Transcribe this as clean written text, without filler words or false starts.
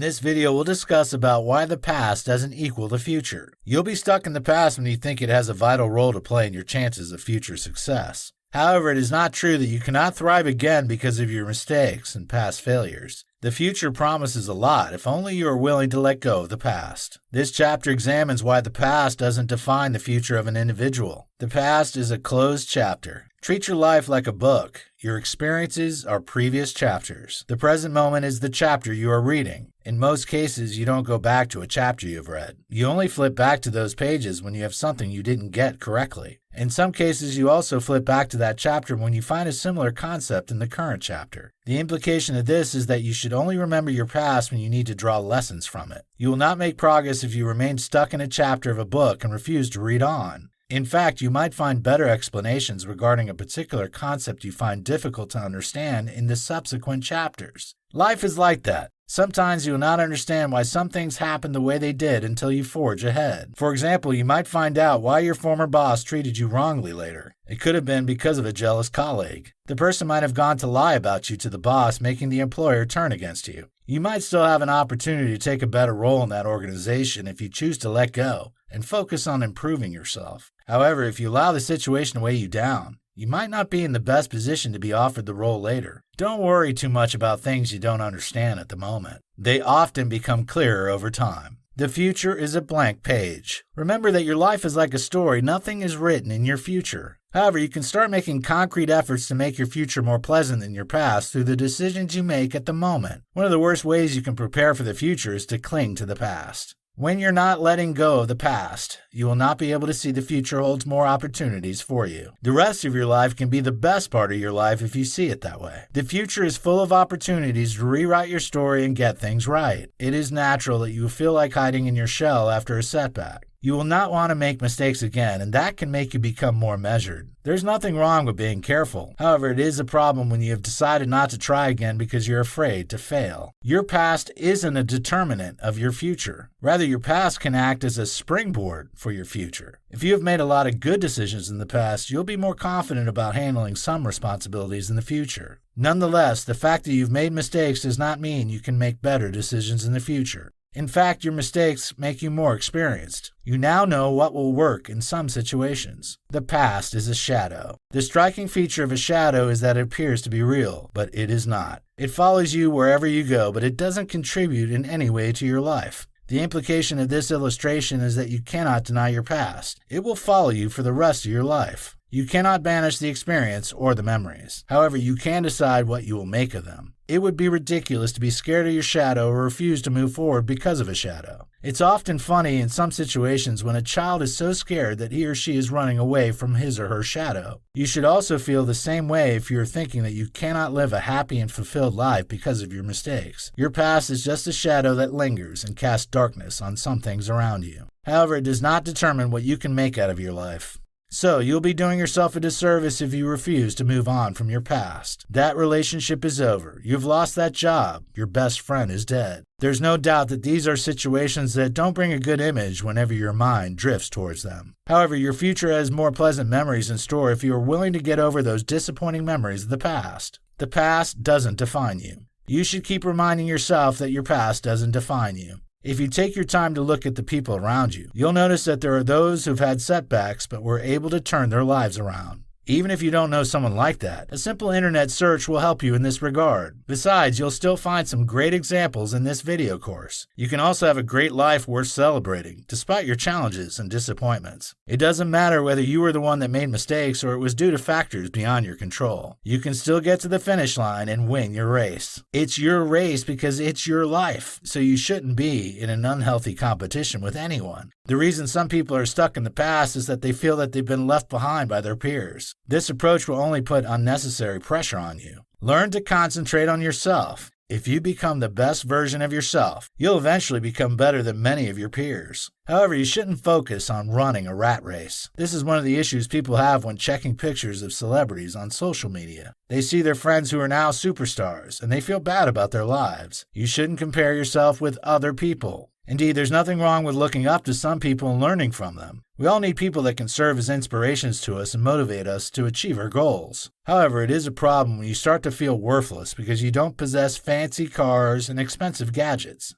this video, we'll discuss about why the past doesn't equal the future. You'll be stuck in the past when you think it has a vital role to play in your chances of future success. However, it is not true that you cannot thrive again because of your mistakes and past failures. The future promises a lot if only you are willing to let go of the past. This chapter examines why the past doesn't define the future of an individual. The past is a closed chapter. Treat your life like a book. Your experiences are previous chapters. The present moment is the chapter you are reading. In most cases, you don't go back to a chapter you've read. You only flip back to those pages when you have something you didn't get correctly. In some cases, you also flip back to that chapter when you find a similar concept in the current chapter. The implication of this is that you should only remember your past when you need to draw lessons from it. You will not make progress if you remain stuck in a chapter of a book and refuse to read on. In fact, you might find better explanations regarding a particular concept you find difficult to understand in the subsequent chapters. Life is like that. Sometimes you will not understand why some things happen the way they did until you forge ahead. For example, you might find out why your former boss treated you wrongly later. It could have been because of a jealous colleague. The person might have gone to lie about you to the boss, making the employer turn against you. You might still have an opportunity to take a better role in that organization if you choose to let go and focus on improving yourself. However, if you allow the situation to weigh you down, you might not be in the best position to be offered the role later. Don't worry too much about things you don't understand at the moment. They often become clearer over time. The future is a blank page. Remember that your life is like a story. Nothing is written in your future. However, you can start making concrete efforts to make your future more pleasant than your past through the decisions you make at the moment. One of the worst ways you can prepare for the future is to cling to the past. When you're not letting go of the past, you will not be able to see the future holds more opportunities for you. The rest of your life can be the best part of your life if you see it that way. The future is full of opportunities to rewrite your story and get things right. It is natural that you feel like hiding in your shell after a setback. You will not want to make mistakes again, and that can make you become more measured. There's nothing wrong with being careful. However, it is a problem when you have decided not to try again because you're afraid to fail. Your past isn't a determinant of your future. Rather, your past can act as a springboard for your future. If you have made a lot of good decisions in the past, you'll be more confident about handling some responsibilities in the future. Nonetheless, the fact that you've made mistakes does not mean you can make better decisions in the future. In fact, your mistakes make you more experienced. You now know what will work in some situations. The past is a shadow. The striking feature of a shadow is that it appears to be real, but it is not. It follows you wherever you go, but it doesn't contribute in any way to your life. The implication of this illustration is that you cannot deny your past. It will follow you for the rest of your life. You cannot banish the experience or the memories. However, you can decide what you will make of them. It would be ridiculous to be scared of your shadow or refuse to move forward because of a shadow. It's often funny in some situations when a child is so scared that he or she is running away from his or her shadow. You should also feel the same way if you're thinking that you cannot live a happy and fulfilled life because of your mistakes. Your past is just a shadow that lingers and casts darkness on some things around you. However, it does not determine what you can make out of your life. So, you'll be doing yourself a disservice if you refuse to move on from your past. That relationship is over. You've lost that job. Your best friend is dead. There's no doubt that these are situations that don't bring a good image whenever your mind drifts towards them. However, your future has more pleasant memories in store if you are willing to get over those disappointing memories of the past. The past doesn't define you. You should keep reminding yourself that your past doesn't define you. If you take your time to look at the people around you, you'll notice that there are those who've had setbacks but were able to turn their lives around. Even if you don't know someone like that, a simple internet search will help you in this regard. Besides, you'll still find some great examples in this video course. You can also have a great life worth celebrating, despite your challenges and disappointments. It doesn't matter whether you were the one that made mistakes or it was due to factors beyond your control. You can still get to the finish line and win your race. It's your race because it's your life, so you shouldn't be in an unhealthy competition with anyone. The reason some people are stuck in the past is that they feel that they've been left behind by their peers. This approach will only put unnecessary pressure on you. Learn to concentrate on yourself. If you become the best version of yourself, you'll eventually become better than many of your peers. However, you shouldn't focus on running a rat race. This is one of the issues people have when checking pictures of celebrities on social media. They see their friends who are now superstars, and they feel bad about their lives. You shouldn't compare yourself with other people. Indeed, there's nothing wrong with looking up to some people and learning from them. We all need people that can serve as inspirations to us and motivate us to achieve our goals. However, it is a problem when you start to feel worthless because you don't possess fancy cars and expensive gadgets.